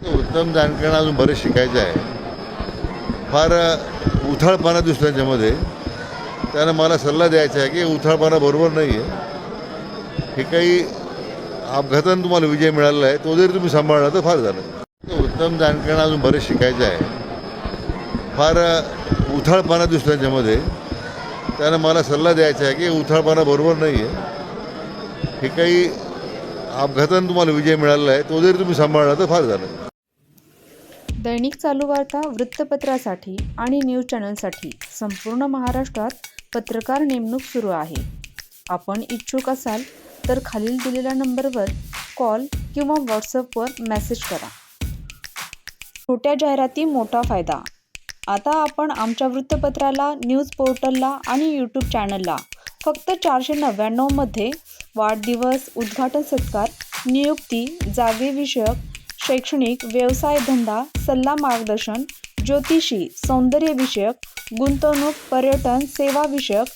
उत्तम जानकरांना अजून बरेच शिकायचं आहे. फार उथळपणा दिसतो त्यांच्यामध्ये. त्यानं मला सल्ला द्यायचा आहे की उथळपणा बरोबर नाही आहे. हे काही अपघातानं तुम्हाला विजय मिळालेला आहे, तो जरी तुम्ही सांभाळला तर फार झालं. उत्तम जानकरांना अजून बरेच शिकायचं आहे. फार उथळपणा दिसतो त्यांच्यामध्ये. त्यानं मला सल्ला द्यायचा आहे की उथळपणा बरोबर नाही आहे. हे काही अपघातानं तुम्हाला विजय मिळालेला आहे, तो जरी तुम्ही सांभाळला तर फार झालं. दैनिक चालू वार्ता वृत्तपत्रासाठी आणि न्यूज चॅनलसाठी संपूर्ण महाराष्ट्रात पत्रकार नेमणूक सुरू आहे. आपण इच्छुक असाल तर खालील दिलेल्या नंबरवर कॉल किंवा व्हॉट्सअपवर मेसेज करा. छोट्या जाहिराती मोठा फायदा. आता आपण आमच्या वृत्तपत्राला, न्यूज पोर्टलला आणि यूट्यूब चॅनलला फक्त 499 मध्ये वाढदिवस, उद्घाटन सत्कार, नियुक्ती, जागेविषयक, शैक्षणिक, व्यवसाय धंदा, सल्ला मार्गदर्शन, ज्योतिषी, सौंदर्यविषयक, गुंतवणूक, पर्यटन, सेवाविषयक,